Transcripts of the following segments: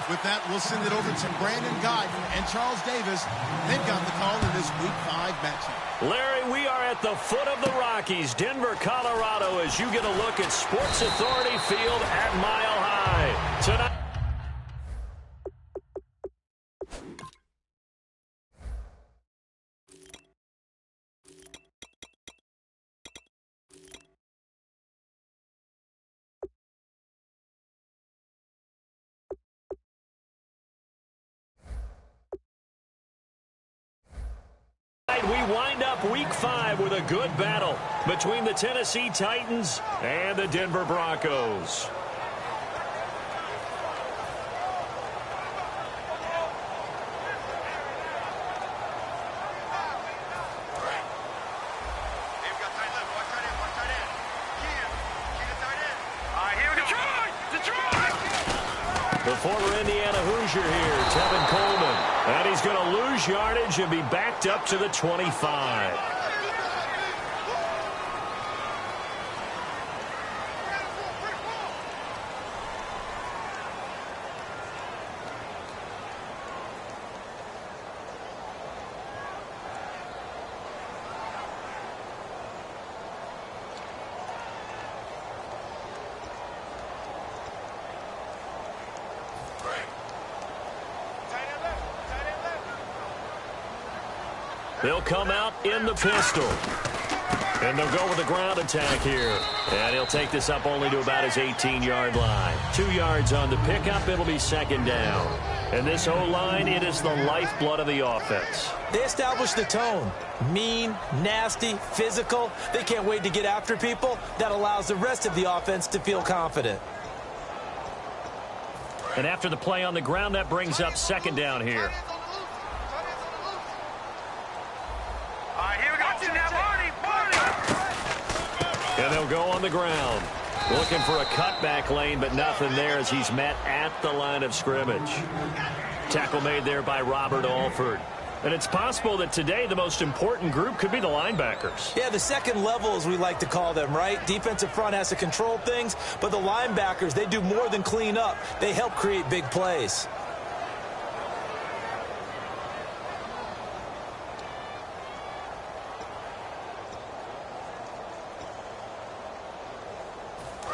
With that, we'll send it over to Brandon Guyton and Charles Davis. They've got the call in this Week 5 matchup. Larry, we are at the foot of the Rockies, Denver, Colorado, as you get a look at Sports Authority Field at Mile High. Tonight. We wind up Week 5 with a good battle between the Tennessee Titans and the Denver Broncos. The former Indiana Hoosier here, Tevin Coleman. And he's going to lose yardage and be backed up to the 25. They'll come out in the pistol. And they'll go with the ground attack here. And he'll take this up only to about his 18-yard line. 2 yards on the pickup. It'll be second down. And this O-line, it is the lifeblood of the offense. They establish the tone. Mean, nasty, physical. They can't wait to get after people. That allows the rest of the offense to feel confident. And after the play on the ground, that brings up second down here. And they'll go on the ground. Looking for a cutback lane, but nothing there as he's met at the line of scrimmage. Tackle made there by Robert Alford. And it's possible that today the most important group could be the linebackers. Yeah, the second level, as we like to call them, right? Defensive front has to control things, but the linebackers, they do more than clean up. They help create big plays.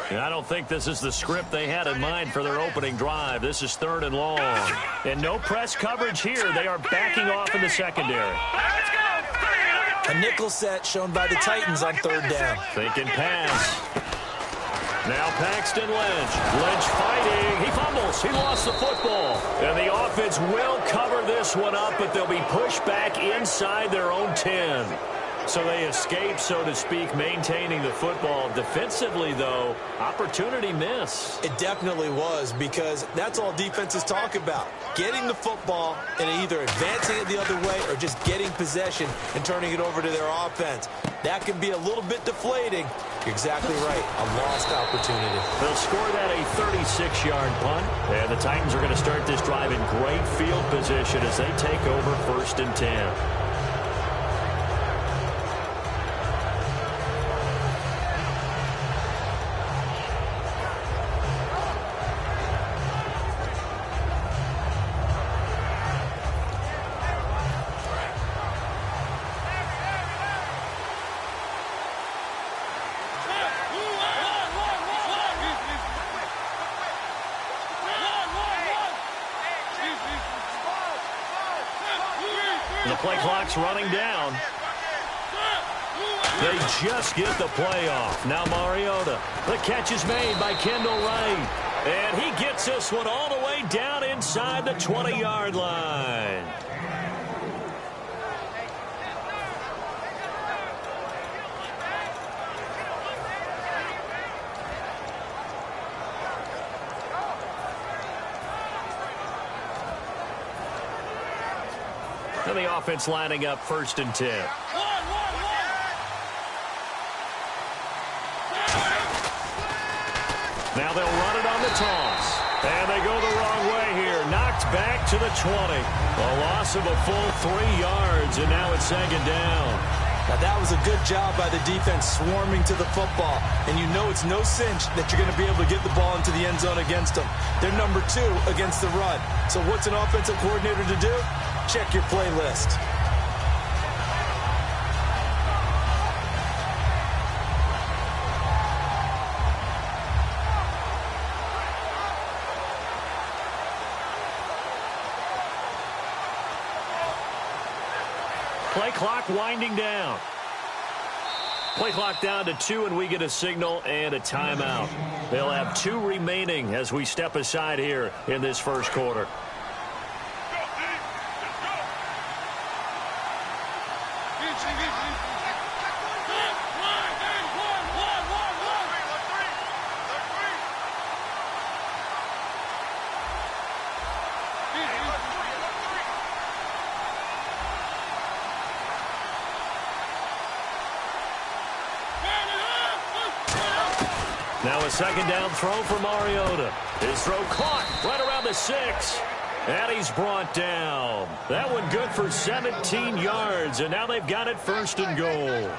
I don't think this is the script they had in mind for their opening drive. This is 3rd and long. And no press coverage here. They are backing off in the secondary. A nickel set shown by the Titans on 3rd down. Thinking pass. Now Paxton Lynch. Lynch fighting. He fumbles. He lost the football. And the offense will cover this one up, but they'll be pushed back inside their own 10. So they escape, so to speak, maintaining the football. Defensively, though, opportunity miss. It definitely was, because that's all defenses talk about. Getting the football and either advancing it the other way or just getting possession and turning it over to their offense. That can be a little bit deflating. You're exactly right. A lost opportunity. They'll score that a 36-yard punt. And the Titans are going to start this drive in great field position as they take over 1st and 10. The play clock's running down. They just get the play off. Now Mariota. The catch is made by Kendall Wright. And he gets this one all the way down inside the 20-yard line. And the offense lining up 1st and 10. Now they'll run it on the toss. And they go the wrong way here. Knocked back to the 20. A loss of a full 3 yards, and now it's 2nd down. Now, that was a good job by the defense swarming to the football. And you know it's no cinch that you're going to be able to get the ball into the end zone against them. They're number 2 against the run. So what's an offensive coordinator to do? Check your playlist. Play clock winding down. Play clock down to 2, and we get a signal and a timeout. They'll have 2 remaining as we step aside here in this first quarter. Now a second down throw for Mariota. His throw caught right around the 6. And he's brought down. That one good for 17 yards. And now they've got it 1st and goal.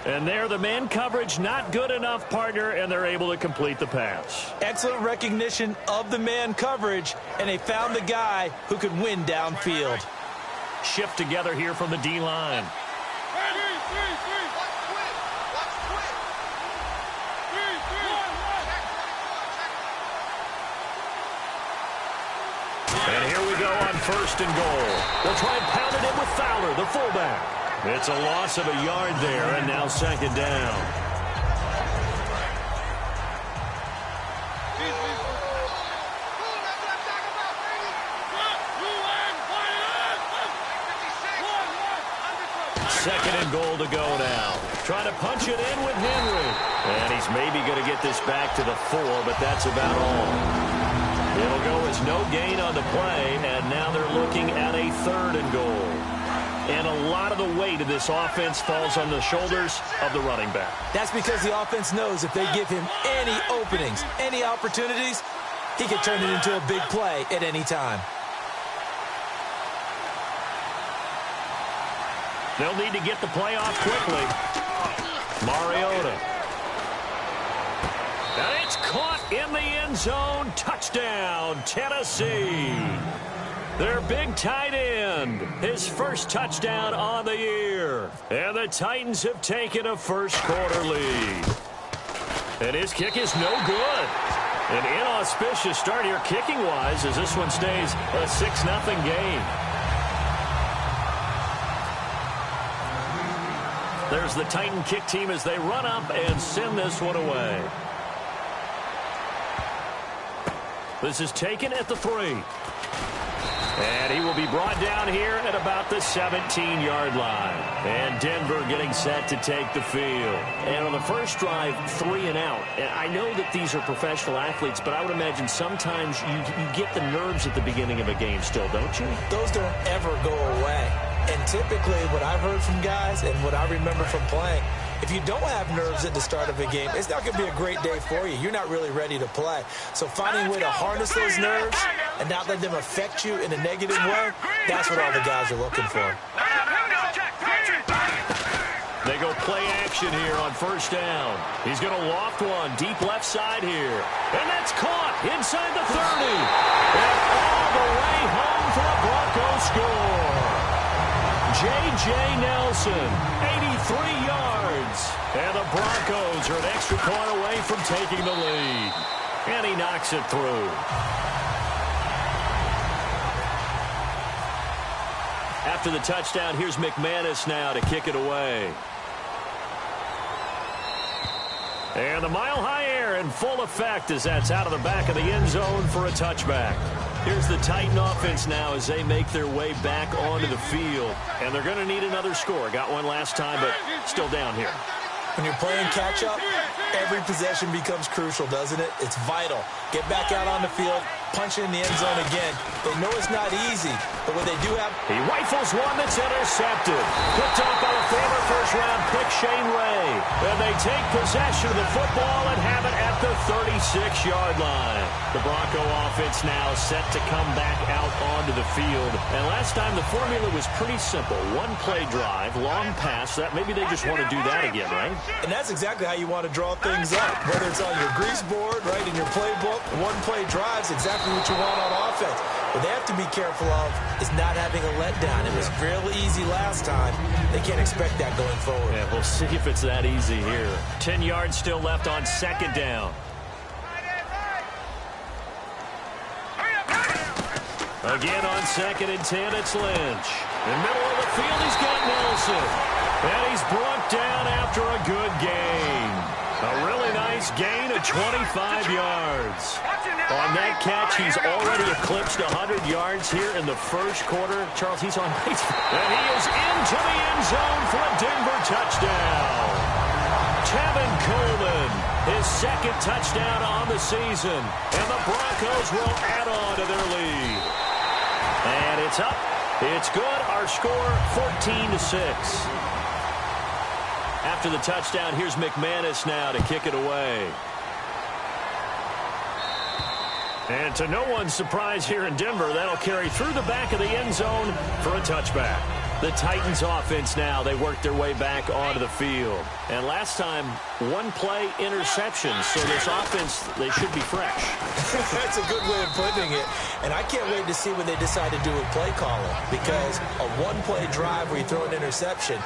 And there the man coverage not good enough, partner, and they're able to complete the pass. Excellent recognition of the man coverage, and they found the guy who could win downfield. Shift together here from the D-line. And here we go on 1st and goal. They'll try and pound it in with Fowler, the fullback. It's a loss of a yard there, and now 2nd down. Second and goal to go now. Trying to punch it in with Henry. And he's maybe going to get this back to the 4, but that's about all. It'll go as no gain on the play, and now they're looking at a 3rd and goal. And a lot of the weight of this offense falls on the shoulders of the running back. That's because the offense knows if they give him any openings, any opportunities, he can turn it into a big play at any time. They'll need to get the play off quickly. Mariota. And it's caught in the end zone. Touchdown, Tennessee. Their big tight end, his first touchdown on the year. And the Titans have taken a first-quarter lead. And his kick is no good. An inauspicious start here kicking-wise as this one stays a 6-0 game. There's the Titan kick team as they run up and send this one away. This is taken at the 3. And he will be brought down here at about the 17-yard line. And Denver getting set to take the field. And on the first drive, 3 and out. And I know that these are professional athletes, but I would imagine sometimes you get the nerves at the beginning of a game still, don't you? Those don't ever go away. And typically what I've heard from guys and what I remember from playing, if you don't have nerves at the start of a game, it's not going to be a great day for you. You're not really ready to play. So finding a way to harness those nerves and not let them affect you in a negative way, that's what all the guys are looking for. They go play action here on 1st down. He's going to loft one deep left side here. And that's caught inside the 30. And all the way home for a Broncos score. J.J. Nelson, 83 yards. And the Broncos are an extra point away from taking the lead. And he knocks it through. After the touchdown, here's McManus now to kick it away. And the mile-high air in full effect as that's out of the back of the end zone for a touchback. Here's the Titan offense now as they make their way back onto the field. And they're going to need another score. Got one last time, but still down here. When you're playing catch-up, Every possession becomes crucial, doesn't it? It's vital. Get back out on the field, punch it in the end zone again. They know it's not easy, but what they do have... He rifles one that's intercepted. Picked up by the former first-round pick, Shane Ray. And they take possession of the football and have it at the 36-yard line. The Bronco offense now set to come back out onto the field. And last time the formula was pretty simple. One-play drive, long pass. That maybe they just want to do that again, right? And that's exactly how you want to draw things up. Whether it's on your grease board, right, in your playbook, one-play drive is exactly what you want on offense. What they have to be careful of is not having a letdown. It was real easy last time. They can't expect that going forward. Yeah, we'll see if it's that easy here. 10 yards still left on second down. Again on 2nd and 10, it's Lynch. In the middle of the field, he's got Nelson. And he's brought down after a good gain. A really nice gain of 25 yards. On that catch, he's already eclipsed 100 yards here in the first quarter. Charles, he's on pace. And he is into the end zone for a Denver touchdown. Tevin Coleman, his second touchdown on the season. And the Broncos will add on to their lead. And it's up. It's good. Our score, 14-6. After the touchdown, here's McManus now to kick it away. And to no one's surprise here in Denver, that'll carry through the back of the end zone for a touchback. The Titans offense now, they work their way back onto the field. And last time, one-play interception. So this offense, they should be fresh. That's a good way of putting it. And I can't wait to see what they decide to do with play calling. Because a one-play drive where you throw an interception,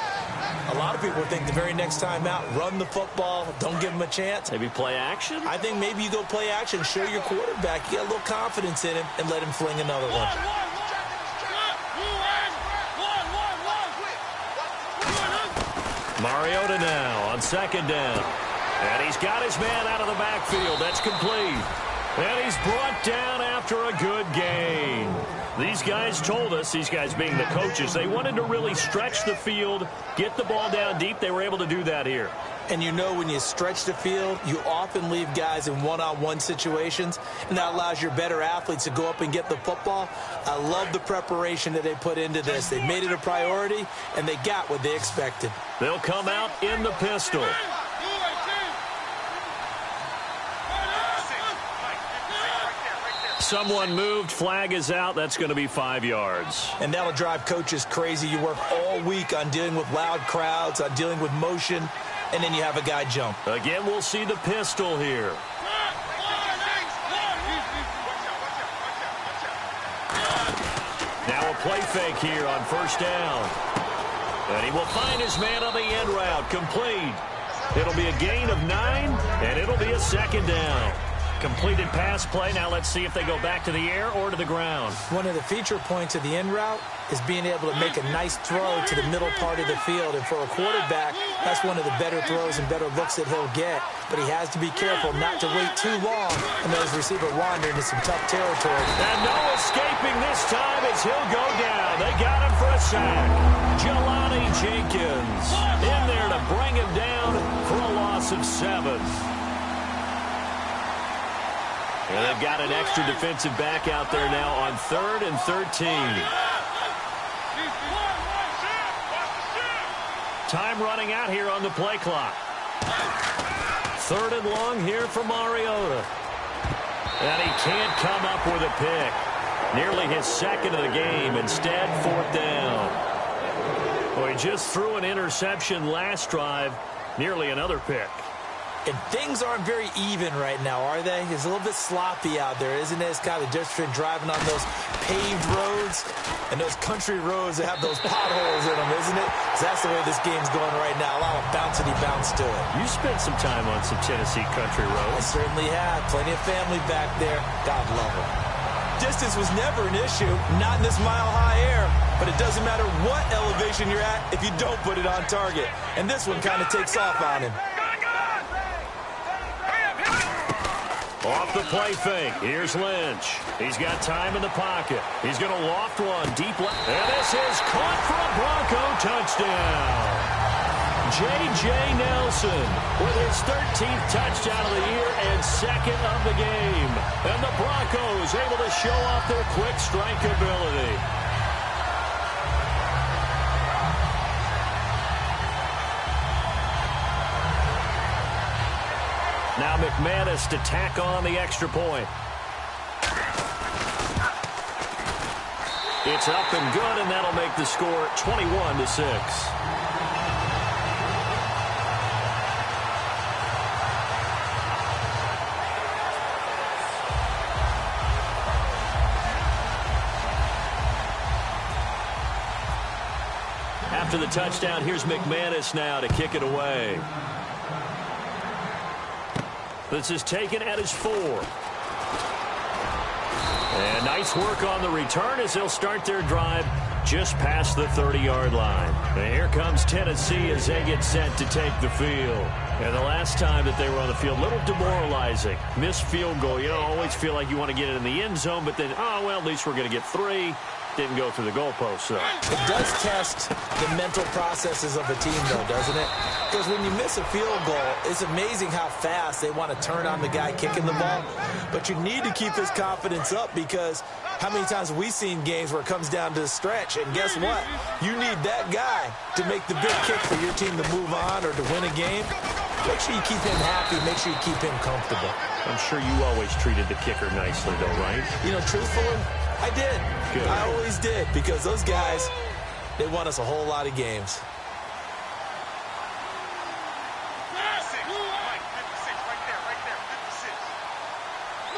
a lot of people think the very next time out, run the football, don't give him a chance. Maybe play action? I think maybe you go play action, show your quarterback, you got a little confidence in him, and let him fling another one. Mariota now on second down. And he's got his man out of the backfield. That's complete. And he's brought down after a good gain. These guys told us, these guys being the coaches, they wanted to really stretch the field, get the ball down deep. They were able to do that here. And you know when you stretch the field, you often leave guys in one-on-one situations, and that allows your better athletes to go up and get the football. I love the preparation that they put into this. They made it a priority, and they got what they expected. They'll come out in the pistol. Someone moved, flag is out. That's going to be 5 yards. And that'll drive coaches crazy. You work all week on dealing with loud crowds, on dealing with motion, and then you have a guy jump. Again, we'll see the pistol here. Now a play fake here on first down. And he will find his man on the end route. Complete. It'll be a gain of 9, and it'll be a second down. Completed pass play. Now let's see if they go back to the air or to the ground. One of the feature points of the end route is being able to make a nice throw to the middle part of the field. And for a quarterback, that's one of the better throws and better looks that he'll get. But he has to be careful not to wait too long and let his receiver wander into some tough territory. And no escaping this time as he'll go down. They got him for a sack. Jelani Jenkins in there to bring him down for a loss of 7. And they've got an extra defensive back out there now on 3rd and 13. Time running out here on the play clock. 3rd and long here for Mariota. And he can't come up with a pick. Nearly his second of the game. Instead, 4th down. Well, he just threw an interception last drive. Nearly another pick. And things aren't very even right now, are they? It's a little bit sloppy out there, isn't it? It's kind of the difference between driving on those paved roads and those country roads that have those potholes in them, isn't it? 'Cause that's the way this game's going right now. A lot of bouncy bounce to it. You spent some time on some Tennessee country roads. I certainly have. Plenty of family back there. God love them. Distance was never an issue, not in this mile-high air. But it doesn't matter what elevation you're at if you don't put it on target. And this one kind of takes off on him. Off the play fake. Here's Lynch. He's got time in the pocket. He's going to loft one deep left. And this is caught for a Bronco touchdown. J.J. Nelson with his 13th touchdown of the year and second of the game. And the Broncos able to show off their quick strike ability. Now McManus to tack on the extra point. It's up and good, and that'll make the score 21-6. After the touchdown, here's McManus now to kick it away. This is taken at his 4. And nice work on the return as they'll start their drive just past the 30-yard line. And here comes Tennessee as they get set to take the field. And the last time that they were on the field, a little demoralizing. Missed field goal. You know, always feel like you want to get it in the end zone, but then, oh, well, at least we're going to get 3. Didn't go through the goalpost, so. It does test the mental processes of a team, though, doesn't it? Because when you miss a field goal, it's amazing how fast they want to turn on the guy kicking the ball. But you need to keep his confidence up because how many times have we seen games where it comes down to the stretch? And guess what? You need that guy to make the big kick for your team to move on or to win a game. Make sure you keep him happy. Make sure you keep him comfortable. I'm sure you always treated the kicker nicely, though, right? You know, truthfully, I did. Good. I always did because those guys, they won us a whole lot of games.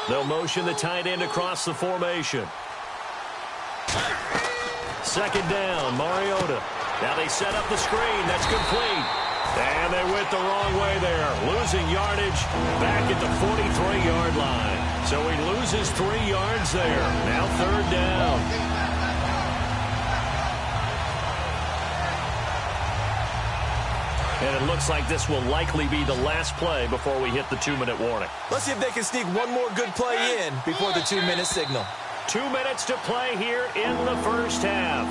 They'll motion the tight end across the formation. Second down, Mariota. Now they set up the screen. That's complete. And they went the wrong way there. Losing yardage back at the 43-yard line. So he loses 3 yards there. Now third down. And it looks like this will likely be the last play before we hit the 2-minute warning. Let's see if they can sneak one more good play in before the 2-minute signal. 2 minutes to play here in the first half.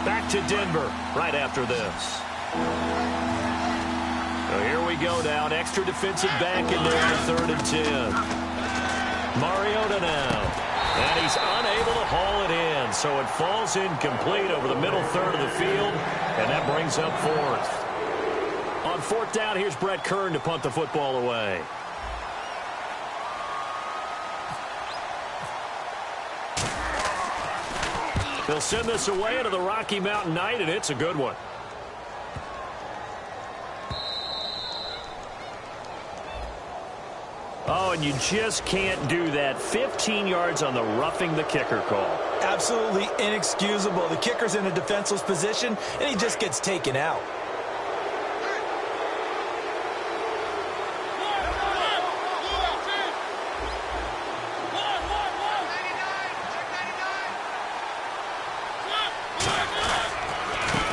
Back to Denver right after this. So here we go now. An extra defensive back in there on 3rd and 10. Mariota now. And he's unable to haul it in. So it falls incomplete over the middle third of the field. And that brings up 4th. On 4th down, here's Brett Kern to punt the football away. They'll send this away into the Rocky Mountain night, and it's a good one. Oh, and you just can't do that. 15 yards on the roughing the kicker call. Absolutely inexcusable. The kicker's in a defenseless position, and he just gets taken out.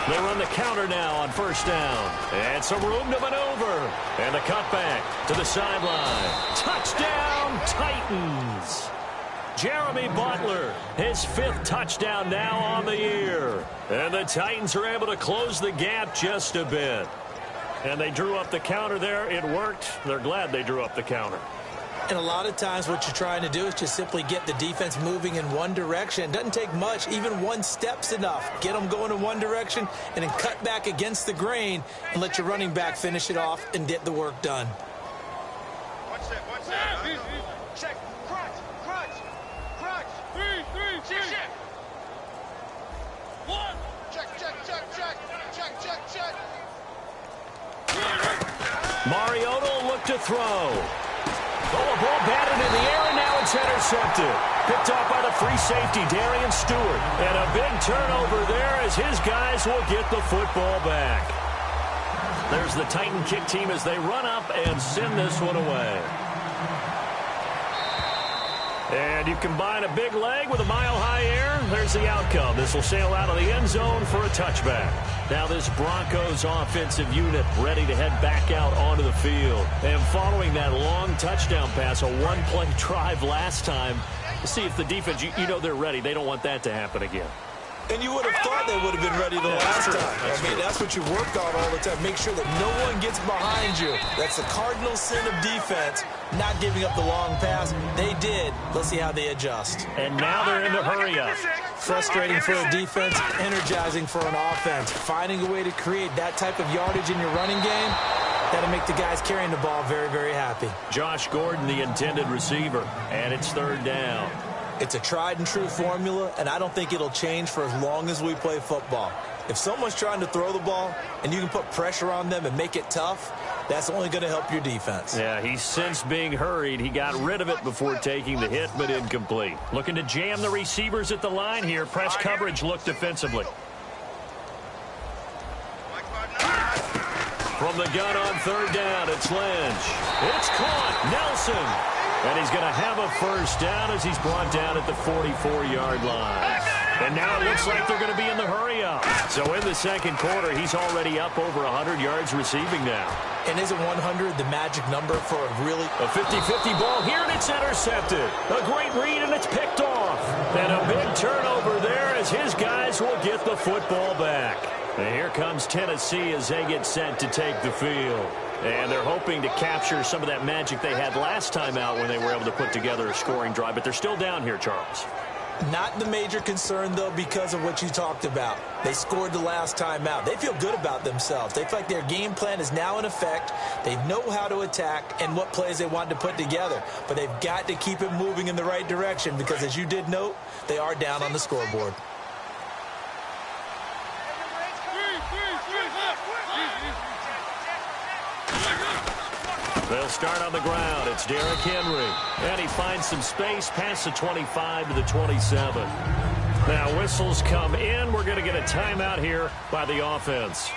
They run the counter now on 1st down. And some room to maneuver. And the cutback to the sideline. Touchdown, Titans. Jeremy Butler, his 5th touchdown now on the year. And the Titans are able to close the gap just a bit. And they drew up the counter there. It worked. They're glad they drew up the counter. And a lot of times what you're trying to do is just simply get the defense moving in one direction. Doesn't take much. Even one step's enough. Get them going in one direction and then cut back against the grain and let your running back finish it off and get the work done. Watch that. Check. Crunch. 3, check. 1. Check. Mariota will look to throw. Oh, a ball batted in the air, and now it's intercepted. Picked off by the free safety, Darian Stewart. And a big turnover there as his guys will get the football back. There's the Titan kick team as they run up and send this one away. And you combine a big leg with a mile-high air, there's the outcome. This will sail out of the end zone for a touchback. Now this Broncos offensive unit ready to head back out onto the field. And following that long touchdown pass, a one-play drive last time, see if the defense, you know they're ready. They don't want that to happen again. And you would have thought they would have been ready the last time. I mean, that's what you work on all the time. Make sure that no one gets behind you. That's the cardinal sin of defense, not giving up the long pass. They did. Let's see how they adjust. And now they're in the hurry-up. Frustrating for a defense, energizing for an offense. Finding a way to create that type of yardage in your running game, that'll make the guys carrying the ball very, very happy. Josh Gordon, the intended receiver, and it's 3rd down. It's a tried-and-true formula, and I don't think it'll change for as long as we play football. If someone's trying to throw the ball and you can put pressure on them and make it tough, that's only going to help your defense. Yeah, he's since being hurried. He got rid of it before taking the hit, but incomplete. Looking to jam the receivers at the line here. Press coverage look defensively. From the gun on 3rd down, it's Lynch. It's caught. Nelson. And he's going to have a 1st down as he's brought down at the 44-yard line. And now it looks like they're going to be in the hurry-up. So in the 2nd quarter, he's already up over 100 yards receiving now. And isn't 100 the magic number for a really... A 50-50 ball here, and it's intercepted. A great read, and it's picked off. And a big turnover there as his guys will get the football back. And here comes Tennessee as they get set to take the field. And they're hoping to capture some of that magic they had last time out when they were able to put together a scoring drive. But they're still down here, Charles. Not the major concern, though, because of what you talked about. They scored the last time out. They feel good about themselves. They feel like their game plan is now in effect. They know how to attack and what plays they want to put together. But they've got to keep it moving in the right direction because, as you did note, they are down on the scoreboard. They'll start on the ground. It's Derrick Henry. And he finds some space past the 25 to the 27. Now whistles come in. We're going to get a timeout here by the offense.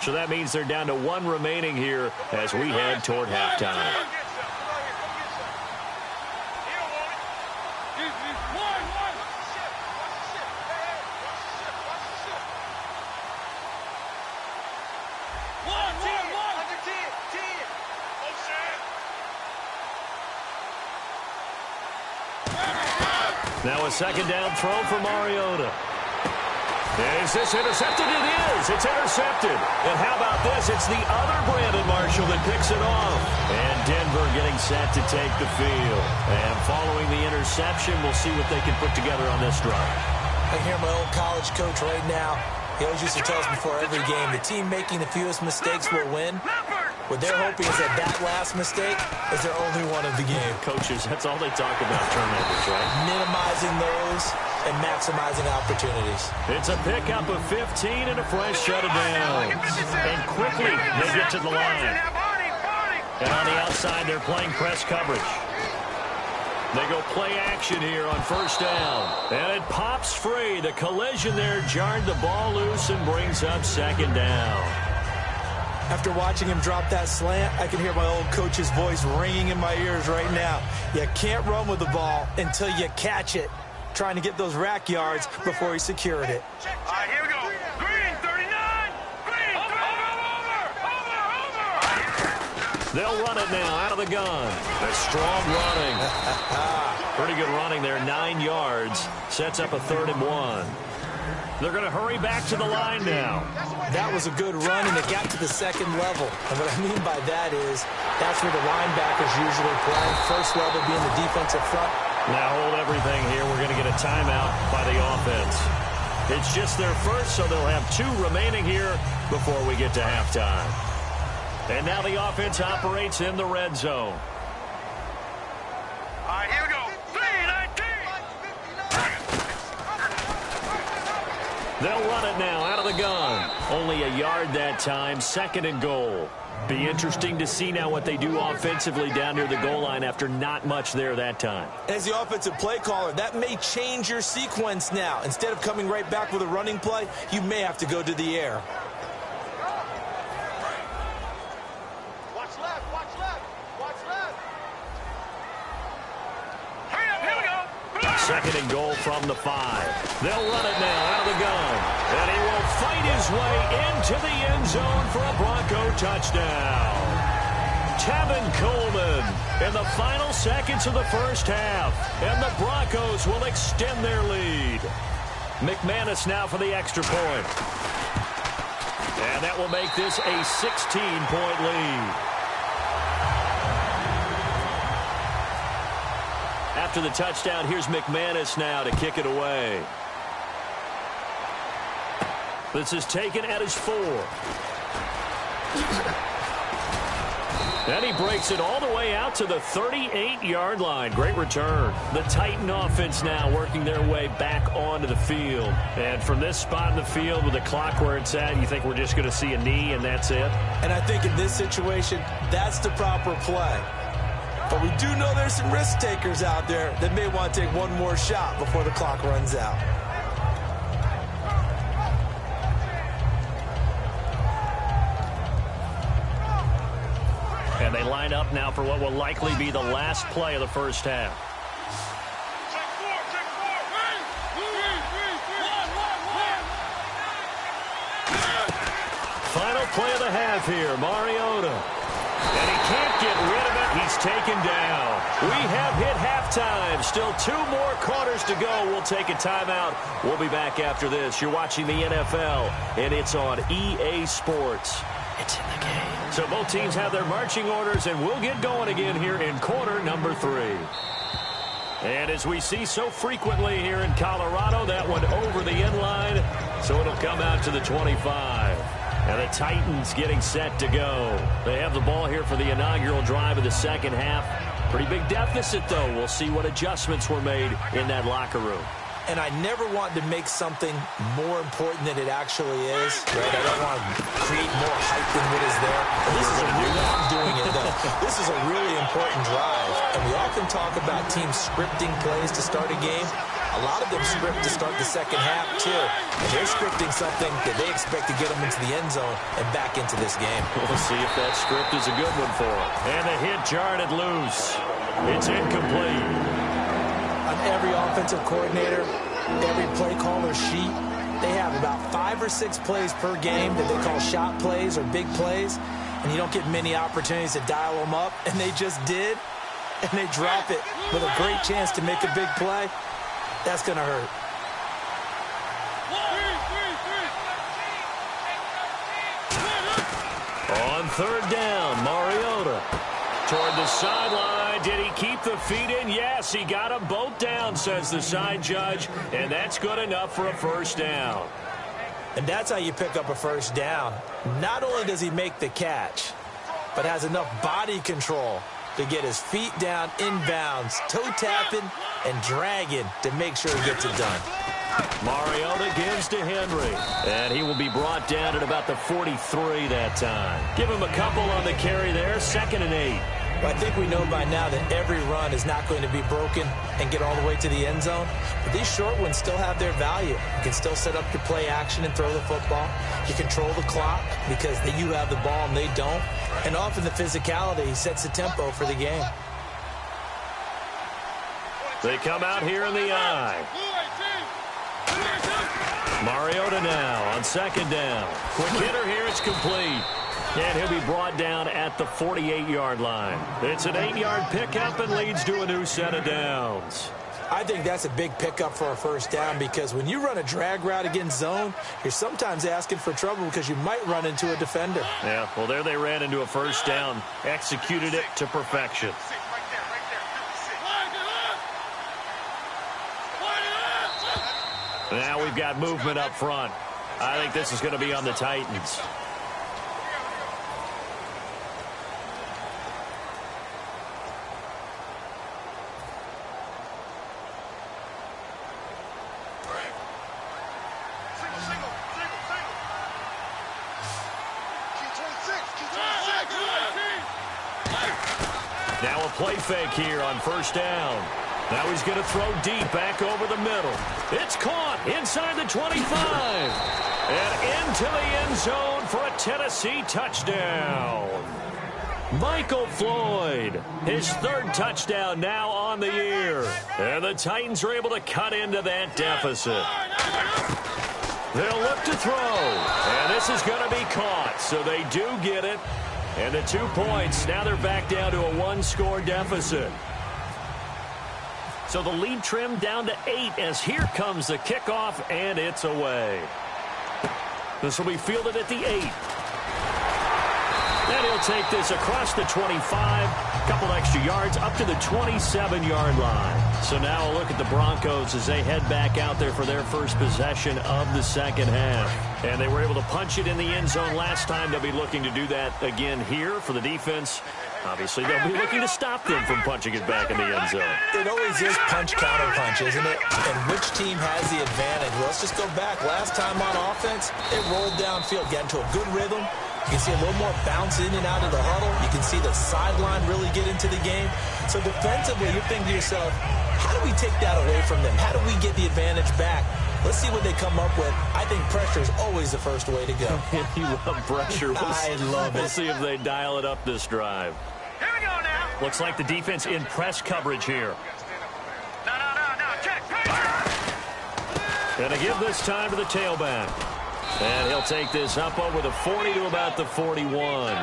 So that means they're down to 1 remaining here as we head toward halftime. Now a 2nd down throw for Mariota. Is this intercepted? It is. It's intercepted. And how about this? It's the other Brandon Marshall that picks it off. And Denver getting set to take the field. And following the interception, we'll see what they can put together on this drive. I hear my old college coach right now. He always used to tell us before every game, the team making the fewest mistakes will win. What they're hoping is that that last mistake is their only one of the game. Coaches, that's all they talk about, turnovers, right? Minimizing those and maximizing opportunities. It's a pickup of 15 and a fresh set of downs. And quickly they get to the line. And on the outside, they're playing press coverage. They go play action here on 1st down. And it pops free. The collision there jarred the ball loose and brings up 2nd down. After watching him drop that slant, I can hear my old coach's voice ringing in my ears right now. You can't run with the ball until you catch it. Trying to get those rack yards before he secured it. All right, here we go. Green, 39. Green, over. They'll run it now out of the gun. A strong running. Pretty good running there, 9 yards. Sets up a 3rd and 1. They're going to hurry back to the line now. That was a good run, and it got to the 2nd level. And what I mean by that is that's where the linebackers usually play. 1st level being the defensive front. Now hold everything here. We're going to get a timeout by the offense. It's just their first, so they'll have 2 remaining here before we get to halftime. And now the offense operates in the red zone. All right, here we go. 3-19. They'll run it now out of the gun. Only a yard that time, 2nd and goal. Be interesting to see now what they do offensively down near the goal line after not much there that time. As the offensive play caller, that may change your sequence now. Instead of coming right back with a running play, you may have to go to the air. Watch left, watch left, watch left. Hurry up, here we go. 2nd and goal from the 5. They'll run it now out of the gun. And he will fight his way into the end zone for a Bronco touchdown. Tevin Coleman in the final seconds of the 1st half. And the Broncos will extend their lead. McManus now for the extra point. And that will make this a 16-point lead. After the touchdown, here's McManus now to kick it away. This is taken at his 4. And he breaks it all the way out to the 38-yard line. Great return. The Titan offense now working their way back onto the field. And from this spot in the field with the clock where it's at, you think we're just going to see a knee and that's it? And I think in this situation, that's the proper play. But we do know there's some risk takers out there that may want to take one more shot before the clock runs out. And they line up now for what will likely be the last play of the first half. Final play of the half here, Mariota. And he can't get rid of it. He's taken down. We have hit halftime. Still 2 more quarters to go. We'll take a timeout. We'll be back after this. You're watching the NFL, and it's on EA Sports. It's in the game. So both teams have their marching orders, and we'll get going again here in quarter number 3. And as we see so frequently here in Colorado, that one over the end line, so it'll come out to the 25. And the Titans getting set to go. They have the ball here for the inaugural drive of the second half. Pretty big deficit, though. We'll see what adjustments were made in that locker room. And I never want to make something more important than it actually is. Right? I don't want to create more hype than what is there. This is a I'm doing it, though. This is a really important drive. And we often talk about teams scripting plays to start a game. A lot of them script to start the second half, too. And they're scripting something that they expect to get them into the end zone and back into this game. We'll see if that script is a good one for them. And the hit jarred it loose. It's incomplete. On every offensive coordinator, every play caller sheet, they have about 5 or 6 plays per game that they call shot plays or big plays, and you don't get many opportunities to dial them up, and they just did, and they drop it with a great chance to make a big play. That's going to hurt. On third down, Mariota toward the sideline. Did he keep the feet in? Yes, he got them both down, says the side judge, and that's good enough for a first down. And that's how you pick up a first down. Not only does he make the catch, but has enough body control to get his feet down inbounds, toe tapping and dragging to make sure he gets it done. Mariota gives to Henry, and he will be brought down at about the 43 that time. Give him a couple on the carry there, 2nd and 8. Well, I think we know by now that every run is not going to be broken and get all the way to the end zone. But these short ones still have their value. You can still set up your play action and throw the football. You control the clock because you have the ball and they don't. And often the physicality sets the tempo for the game. They come out here in the eye. Mariota now on 2nd down. Quick hitter here, it's complete. And he'll be brought down at the 48-yard line. It's an 8-yard pickup and leads to a new set of downs. I think that's a big pickup for a first down because when you run a drag route against zone, you're sometimes asking for trouble because you might run into a defender. Yeah, well, there they ran into a first down, executed it to perfection. Now we've got movement up front. I think this is going to be on the Titans. Now a play fake here on first down. Now he's going to throw deep back over the middle. It's caught inside the 25. And into the end zone for a Tennessee touchdown. Michael Floyd, his 3rd touchdown now on the year. And the Titans are able to cut into that deficit. They'll look to throw. And this is going to be caught. So they do get it. And the 2 points, now they're back down to a 1-score deficit. So the lead trimmed down to 8 as here comes the kickoff, and it's away. This will be fielded at the 8. And he'll take this across the 25, couple extra yards up to the 27-yard line. So now a look at the Broncos as they head back out there for their first possession of the second half. And they were able to punch it in the end zone last time. They'll be looking to do that again here for the defense. Obviously, they'll be looking to stop them from punching it back in the end zone. It always is punch-counter-punch, isn't it? And which team has the advantage? Well, let's just go back. Last time on offense, it rolled downfield, got into a good rhythm. You can see a little more bounce in and out of the huddle. You can see the sideline really get into the game. So defensively, you're thinking to yourself, how do we take that away from them? How do we get the advantage back? Let's see what they come up with. I think pressure is always the first way to go. You love pressure. I love it. We'll see if they dial it up this drive. Here we go now. Looks like the defense in press coverage here. No. Check. Going to give this time to the tailback. And he'll take this up over the 40 to about the 41.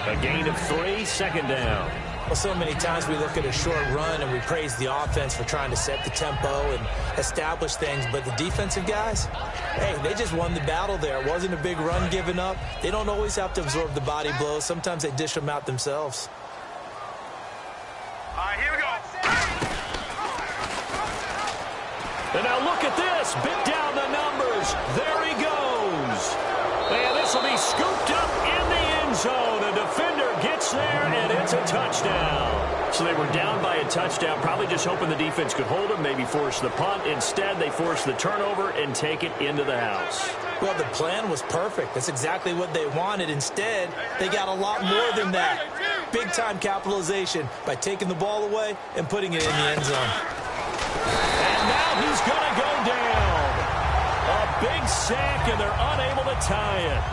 A gain of 3, second down. Well, so many times we look at a short run and we praise the offense for trying to set the tempo and establish things. But the defensive guys, hey, they just won the battle there. It wasn't a big run given up. They don't always have to absorb the body blows. Sometimes they dish them out themselves. All right, here we go. And now look at this. Bit down the numbers. There he goes. And this will be scooped up in the end zone. A defender gets there, and it's a touchdown. So they were down by a touchdown, probably just hoping the defense could hold them, maybe force the punt. Instead, they force the turnover and take it into the house. Well, the plan was perfect. That's exactly what they wanted. Instead, they got a lot more than that. Big-time capitalization by taking the ball away and putting it in the end zone. And now he's going to go down. A big sack, and they're unable to tie it.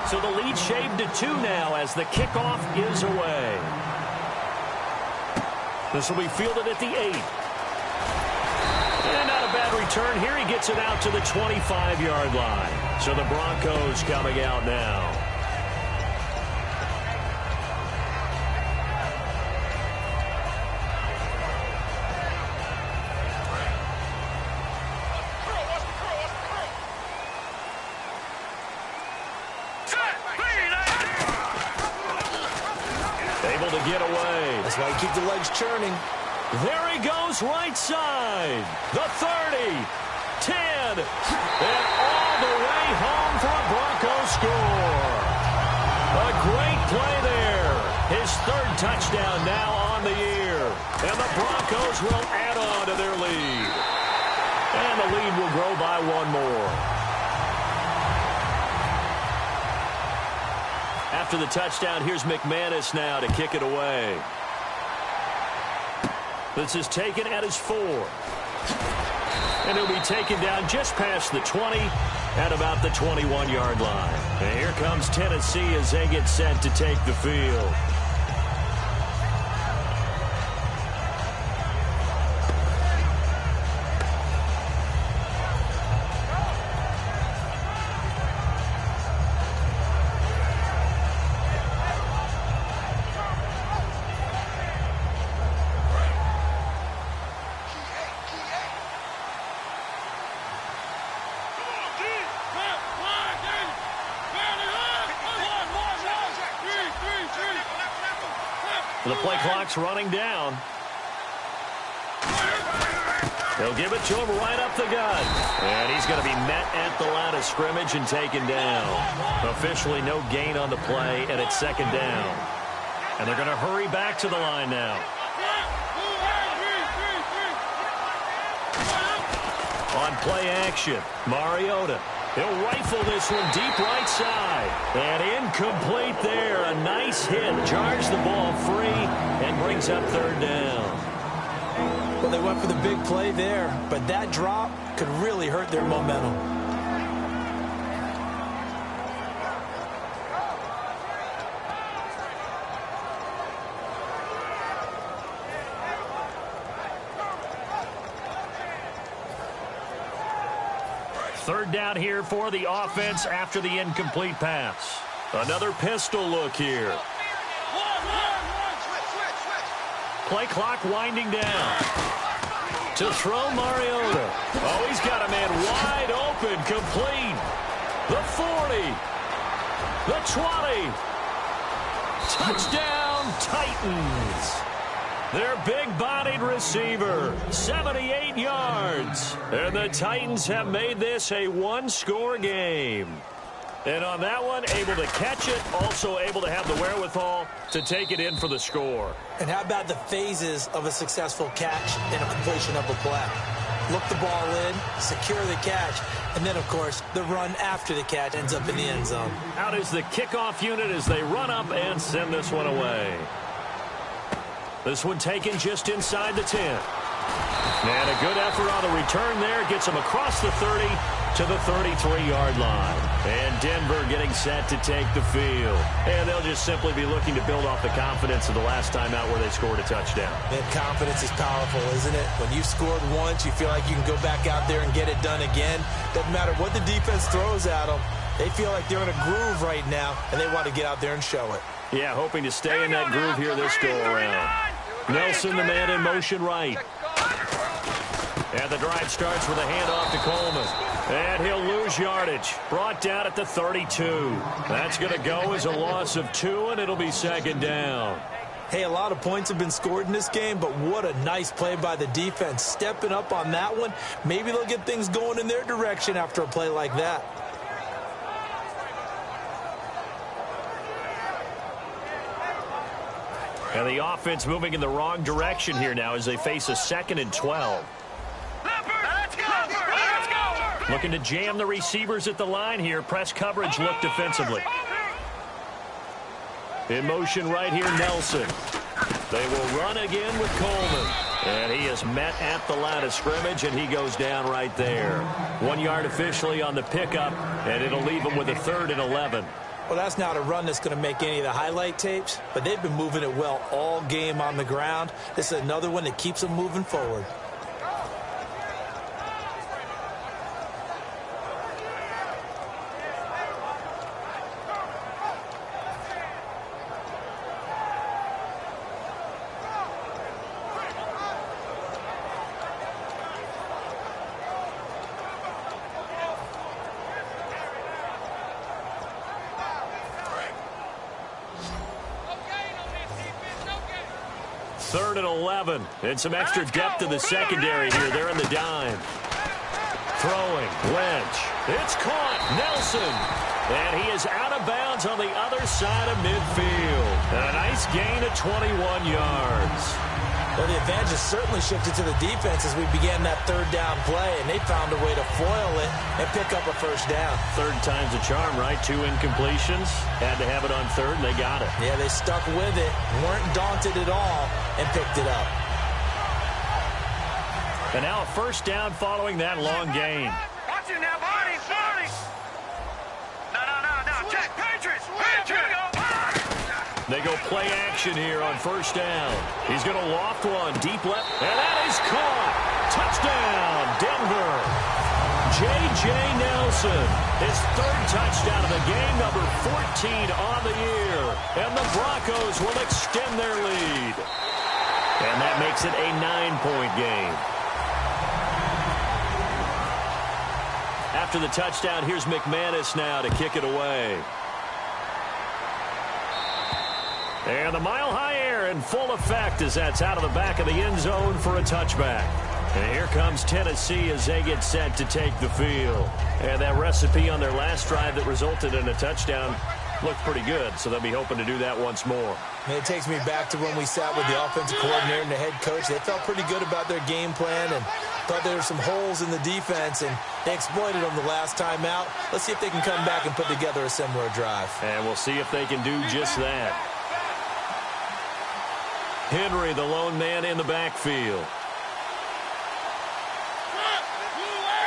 So the lead shaved to 2 now as the kickoff is away. This will be fielded at the 8. And not a bad return here. He gets it out to the 25-yard line. So the Broncos coming out now. Able to get away. That's why you keep the legs churning. There he goes right side. The 30, 10, and all the way home for a Broncos score. A great play there. His 3rd touchdown now on the year. And the Broncos will add on to their lead. And the lead will grow by 1 more. After the touchdown, here's McManus now to kick it away. This is taken at his 4. And he'll be taken down just past the 20 at about the 21-yard line. And here comes Tennessee as they get set to take the field. The play clock's running down. They'll give it to him right up the gut. And he's going to be met at the line of scrimmage and taken down. Officially no gain on the play, and it's 2nd down. And they're going to hurry back to the line now. On play action, Mariota. He'll rifle this one deep right side. And incomplete there. A nice hit. Jars the ball free and brings up 3rd down. Well, they went for the big play there, but that drop could really hurt their momentum. Third down here for the offense after the incomplete pass. Another pistol look here. play clock winding down. To throw Mariota. Oh, he's got a man wide open, complete. The 40. The 20. Touchdown, Titans. Their big-bodied receiver, 78 yards. And the Titans have made this a one-score game. And on that one, able to catch it, also able to have the wherewithal to take it in for the score. And how about the phases of a successful catch and a completion of a play? Look the ball in, secure the catch, and then, of course, the run after the catch ends up in the end zone. Out is the kickoff unit as they run up and send this one away. This one taken just inside the 10. And a good effort on the return there. Gets him across the 30 to the 33-yard line. And Denver getting set to take the field. And they'll just simply be looking to build off the confidence of the last time out where they scored a touchdown. And confidence is powerful, isn't it? When you've scored once, you feel like you can go back out there and get it done again. Doesn't matter what the defense throws at them. They feel like they're in a groove right now, and they want to get out there and show it. Yeah, hoping to stay in that groove here this go-around. Nelson, the man in motion right. And the drive starts with a handoff to Coleman. And he'll lose yardage. Brought down at the 32. That's going to go as a loss of 2, and it'll be second down. Hey, a lot of points have been scored in this game, but what a nice play by the defense. Stepping up on that one. Maybe they'll get things going in their direction after a play like that. And the offense moving in the wrong direction here now as they face a 2nd and 12. Looking to jam the receivers at the line here. Press coverage look defensively. In motion right here, Nelson. They will run again with Coleman. And he is met at the line of scrimmage, and he goes down right there. 1 yard officially on the pickup, and it'll leave him with a 3rd and 11. Well, that's not a run that's going to make any of the highlight tapes, but they've been moving it well all game on the ground. This is another one that keeps them moving forward. Third and 11. And some extra depth to the secondary here. They're in the dime. Throwing. Lynch. It's caught. Nelson. And he is out of bounds on the other side of midfield. A nice gain of 21 yards. Well, the advantage has certainly shifted to the defense as we began that 3rd down play, and they found a way to foil it and pick up a 1st down. 3rd time's a charm, right? 2 incompletions. Had to have it on 3rd, and they got it. Yeah, they stuck with it, weren't daunted at all, and picked it up. And now a 1st down following that long gain. Watch it now, Barney. No. Check. Patriots. They go play action here on 1st down. He's going to loft one deep left, and that is caught. Touchdown, Denver. J.J. Nelson, his 3rd touchdown of the game, number 14 on the year. And the Broncos will extend their lead. And that makes it a 9-point game. After the touchdown, here's McManus now to kick it away. And the mile-high air in full effect as that's out of the back of the end zone for a touchback. And here comes Tennessee as they get set to take the field. And that recipe on their last drive that resulted in a touchdown looked pretty good, so they'll be hoping to do that once more. And it takes me back to when we sat with the offensive coordinator and the head coach. They felt pretty good about their game plan and thought there were some holes in the defense, and they exploited them the last time out. Let's see if they can come back and put together a similar drive. And we'll see if they can do just that. Henry, the lone man in the backfield.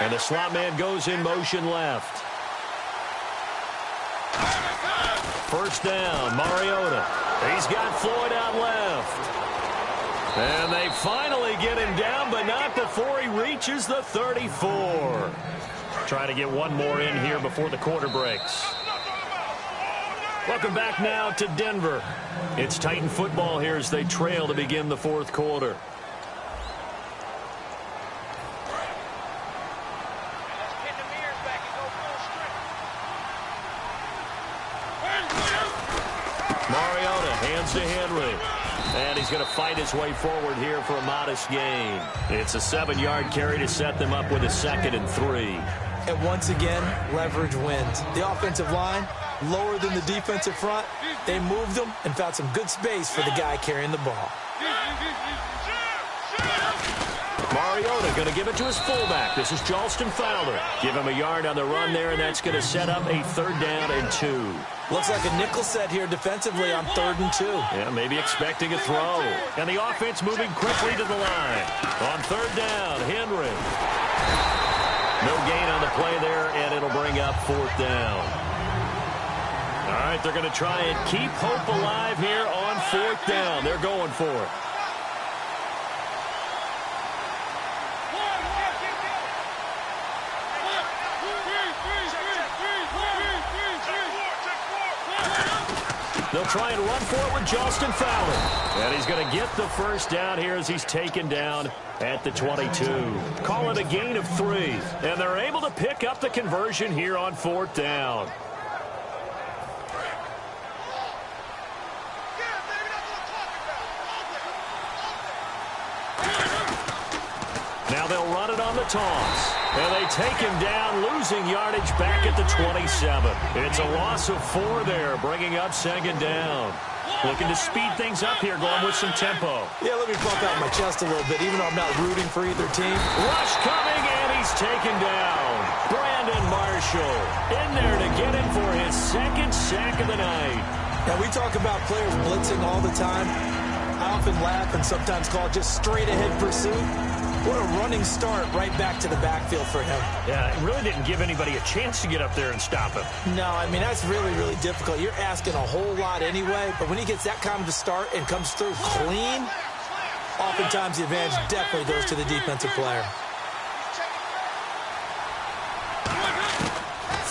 And the slot man goes in motion left. 1st down, Mariota. He's got Floyd out left. And they finally get him down, but not before he reaches the 34. Trying to get one more in here before the quarter breaks. Welcome back now to Denver. It's Titan football here as they trail to begin the fourth quarter. Mariota hands to Henry. And he's going to fight his way forward here for a modest gain. It's a 7-yard carry to set them up with a 2nd and 3. And once again, leverage wins. The offensive line, lower than the defensive front. They moved them and found some good space for the guy carrying the ball. Mariota going to give it to his fullback. This is Charleston Fowler. Give him a yard on the run there, and that's going to set up a 3rd down and 2. Looks like a nickel set here defensively on 3rd and 2. Yeah, maybe expecting a throw. And the offense moving quickly to the line. On 3rd down, Henry. No gain on the play there, and it'll bring up 4th down. All right, they're going to try and keep hope alive here on 4th down. They're going for it. They'll try and run for it with Charleston Fowler. And he's going to get the 1st down here as he's taken down at the 22. Call it a gain of 3. And they're able to pick up the conversion here on 4th down. Now they'll run it on the toss. And they take him down, losing yardage back at the 27. It's a loss of 4 there, bringing up 2nd down. Looking to speed things up here, going with some tempo. Yeah, let me pump out my chest a little bit, even though I'm not rooting for either team. Rush coming, and he's taken down. Brandon Marshall in there to get him for his 2nd sack of the night. Now, we talk about players blitzing all the time. I often laugh and sometimes call it just straight-ahead pursuit. What a running start right back to the backfield for him. Yeah, it really didn't give anybody a chance to get up there and stop him. No, I mean, that's really, really difficult. You're asking a whole lot anyway, but when he gets that kind of a start and comes through clean, oftentimes the advantage definitely goes to the defensive player.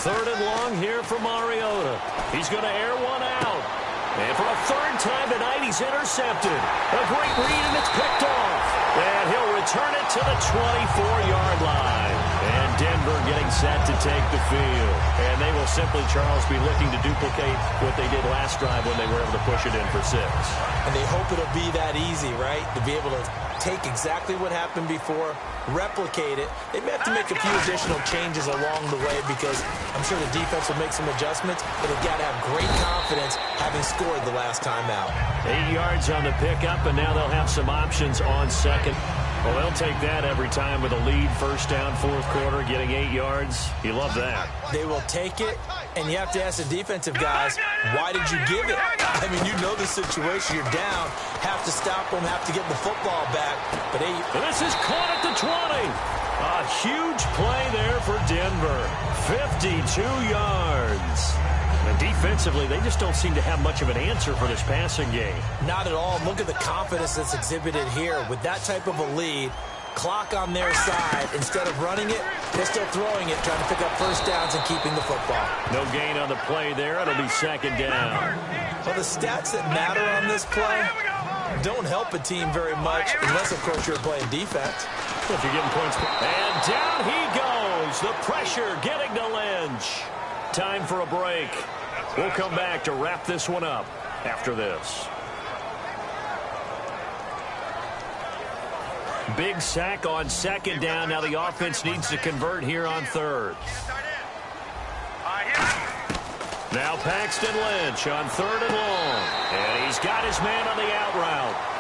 3rd and long here for Mariota. He's going to air one out. And for a 3rd time tonight, he's intercepted. A great read, and it's picked off. And he'll return it to the 24-yard line. And Denver getting set to take the field. And they will simply, Charles, be looking to duplicate what they did last drive when they were able to push it in for 6. And they hope it'll be that easy, right? To be able to take exactly what happened before, replicate it. They may have to make a few additional changes along the way because I'm sure the defense will make some adjustments, but they've got to have great confidence having scored the last time out. 8 yards on the pickup, and now they'll have some options on 2nd. Well, they'll take that every time with a lead. 1st down, 4th quarter, getting 8 yards. You love that. They will take it, and you have to ask the defensive guys, why did you give it? I mean, you know the situation. You're down. Have to stop them, have to get the football back. But hey, this is caught at the 20. A huge play there for Denver. 52 yards. And defensively, they just don't seem to have much of an answer for this passing game. Not at all. Look at the confidence that's exhibited here. With that type of a lead, clock on their side, instead of running it, they're still throwing it, trying to pick up 1st downs and keeping the football. No gain on the play there. It'll be 2nd down. Well, the stats that matter on this play don't help a team very much, unless, of course, you're playing defense. If you're getting points. And down he goes. The pressure getting to Lynch. Time for a break. We'll come back to wrap this one up after this. Big sack on 2nd down. Now the offense needs to convert here on 3rd. Now Paxton Lynch on 3rd and long. And he's got his man on the out route.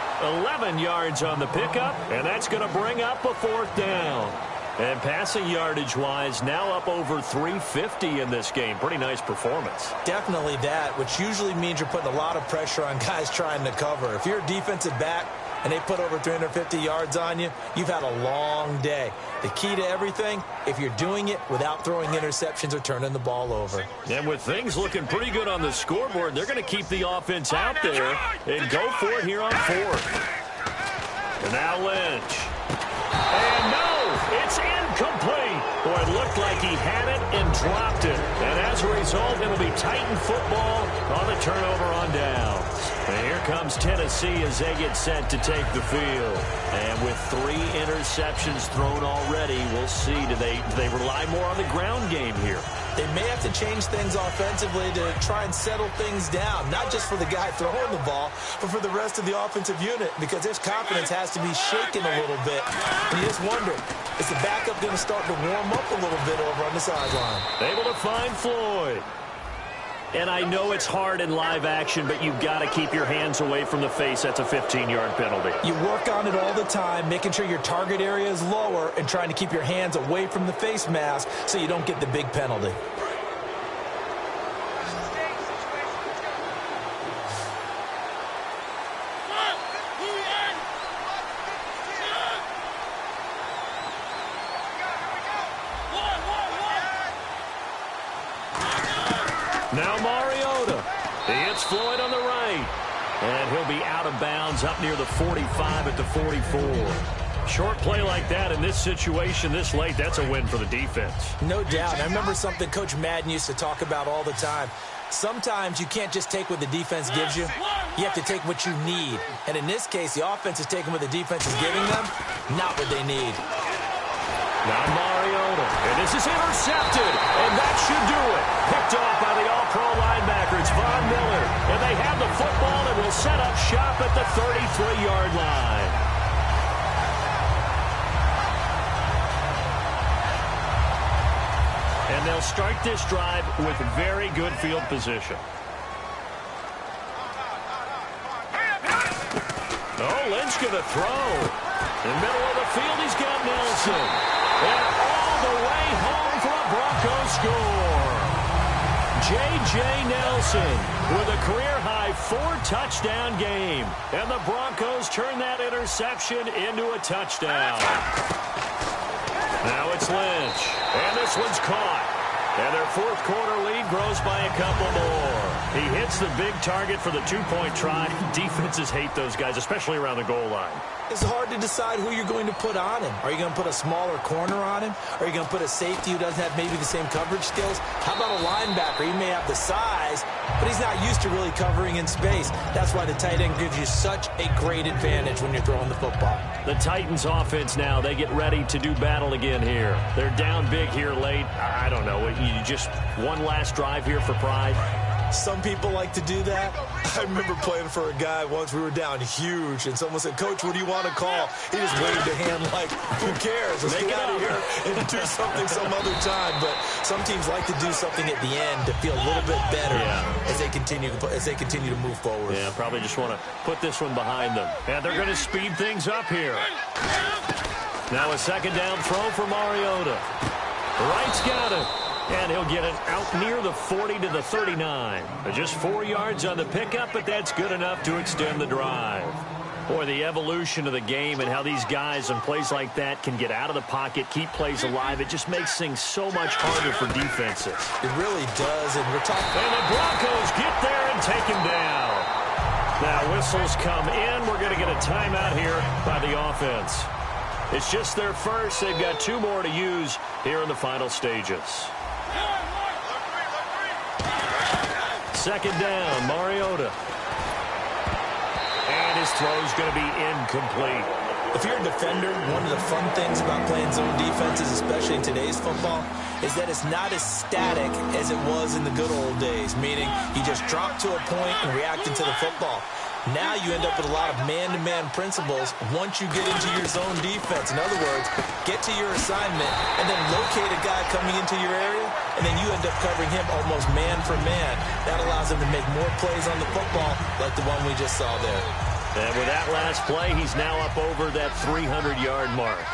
11 yards on the pickup, and that's going to bring up a 4th down. And passing yardage-wise, now up over 350 in this game. Pretty nice performance. Definitely that, which usually means you're putting a lot of pressure on guys trying to cover. If you're a defensive back and they put over 350 yards on you, you've had a long day. The key to everything, if you're doing it without throwing interceptions or turning the ball over. And with things looking pretty good on the scoreboard, they're going to keep the offense out there and go for it here on 4th. And now Lynch. And no, it's incomplete. Boy, it looked like he had it and dropped it. And as a result, result, it'll be Titan football on the turnover on downs. And here comes Tennessee as they get set to take the field. And with 3 interceptions thrown already, we'll see. Do they rely more on the ground game here? They may have to change things offensively to try and settle things down, not just for the guy throwing the ball, but for the rest of the offensive unit, because his confidence has to be shaken a little bit. And you just wonder, is the backup going to start to warm up a little bit over on the sideline? Able to find Floyd. And I know it's hard in live action, but you've got to keep your hands away from the face. That's a 15-yard penalty. You work on it all the time, making sure your target area is lower and trying to keep your hands away from the face mask so you don't get the big penalty. Now Mariota. He hits Floyd on the right. And he'll be out of bounds up near the 45 at the 44. Short play like that in this situation this late, that's a win for the defense. No doubt. I remember something Coach Madden used to talk about all the time. Sometimes you can't just take what the defense gives you. You have to take what you need. And in this case, the offense is taking what the defense is giving them, not what they need. Now Mariota, and this is intercepted, and that should do it. Picked off by the all-pro linebacker, it's Von Miller, and they have the football and will set up shop at the 33-yard line. And they'll start this drive with very good field position. Oh, Lynch going to throw. In the middle of the field, he's got Nelson. And all the way home for a Broncos score. J.J. Nelson with a career-high 4-touchdown game. And the Broncos turn that interception into a touchdown. Now it's Lynch. And this one's caught. And their fourth quarter lead grows by a couple more. He hits the big target for the 2-point try. Defenses hate those guys, especially around the goal line. It's hard to decide who you're going to put on him. Are you going to put a smaller corner on him? Are you going to put a safety who doesn't have maybe the same coverage skills? How about a linebacker? He may have the size, but he's not used to really covering in space. That's why the tight end gives you such a great advantage when you're throwing the football. The Titans offense now, they get ready to do battle again here. They're down big here late. I don't know. You just one last drive here for pride. Some people like to do that. I remember playing for a guy once. We were down huge, and someone said, "Coach, what do you want to call?" He just waved a hand like, "Who cares? Let's get out of here and do something some other time." But some teams like to do something at the end to feel a little bit better as they continue to move forward. Yeah, probably just want to put this one behind them. And they're going to speed things up here. Now a second down throw for Mariota. Wright's got it. And he'll get it out near the 40 to the 39. Just 4 yards on the pickup, but that's good enough to extend the drive. Boy, the evolution of the game and how these guys in plays like that can get out of the pocket, keep plays alive, it just makes things so much harder for defenses. It really does, and we're talking... And the Broncos get there and take him down. Now whistles come in. We're going to get a timeout here by the offense. It's just their first. They've got 2 more to use here in the final stages. Second down, Mariota. And his throw's going to be incomplete. If you're a defender, one of the fun things about playing zone defenses, especially in today's football, is that it's not as static as it was in the good old days, meaning you just drop to a point and react into the football. Now you end up with a lot of man-to-man principles once you get into your zone defense. In other words, get to your assignment and then locate a guy coming into your area, and then you end up covering him almost man for man. That allows him to make more plays on the football like the one we just saw there. And with that last play, he's now up over that 300-yard mark.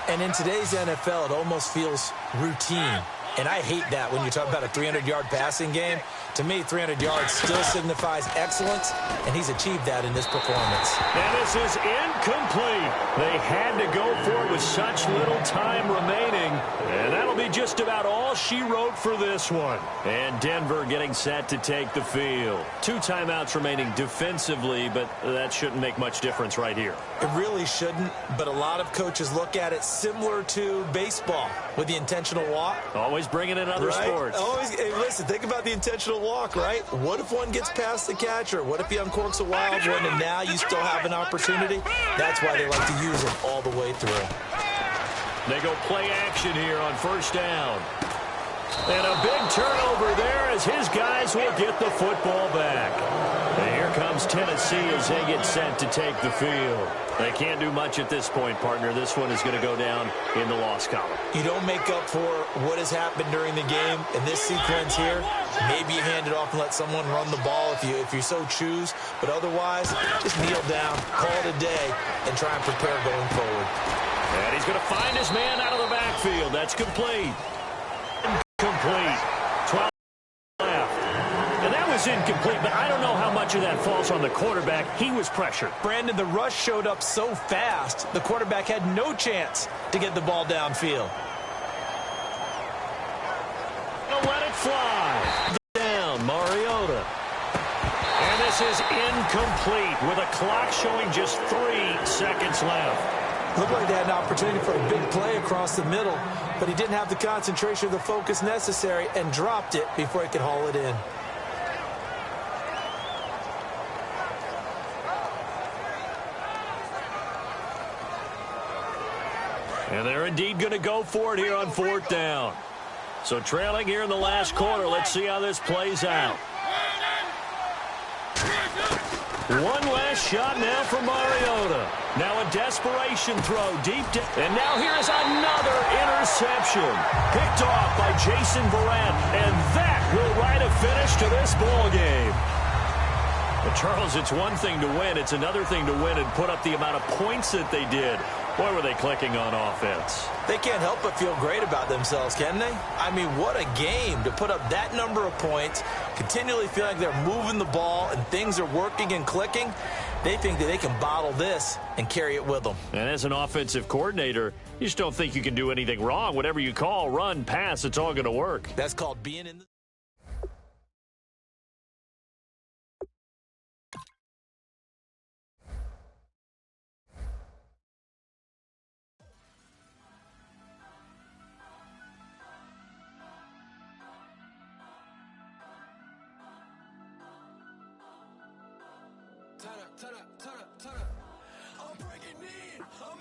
And in today's NFL, it almost feels routine. And I hate that when you talk about a 300-yard passing game. To me, 300 yards still signifies excellence, and he's achieved that in this performance. And this is incomplete. They had to go for it with such little time remaining, and that'll be be just about all she wrote for this one. And Denver getting set to take the field. 2 timeouts remaining defensively, but that shouldn't make much difference right here. It really shouldn't, but a lot of coaches look at it similar to baseball with the intentional walk. Always bringing in other right? sports. Always, hey, listen, think about the intentional walk, right? What if one gets past the catcher? What if he uncorks a wild one and now you still have an opportunity? That's why they like to use them all the way through. They go play action here on first down. And a big turnover there as his guys will get the football back. And here comes Tennessee as they get set to take the field. They can't do much at this point, partner. This one is going to go down in the loss column. You don't make up for what has happened during the game. In this sequence here, maybe you hand it off and let someone run the ball if you so choose. But otherwise, just kneel down, call it a day, and try and prepare going forward. And he's going to find his man out of the backfield. That's complete. Complete. 12 left. And that was incomplete, but I don't know how much of that falls on the quarterback. He was pressured. Brandon, the rush showed up so fast, the quarterback had no chance to get the ball downfield. Let it fly. Down, Mariota. And this is incomplete with a clock showing just 3 seconds left. Looked like they had an opportunity for a big play across the middle, but he didn't have the concentration or the focus necessary and dropped it before he could haul it in. And they're indeed going to go for it here on 4th down. So trailing here in the last quarter. Let's see how this plays out. One last shot now for Mariota. Now a desperation throw deep down. And now here's another interception. Picked off by Jason Verrett. And that will write a finish to this ball game. But Charles, it's one thing to win. It's another thing to win and put up the amount of points that they did. Boy, were they clicking on offense. They can't help but feel great about themselves, can they? I mean, what a game to put up that number of points, continually feel like they're moving the ball and things are working and clicking. They think that they can bottle this and carry it with them. And as an offensive coordinator, you just don't think you can do anything wrong. Whatever you call, run, pass, it's all going to work. That's called being in the... Turn up. I'm breaking in. I'm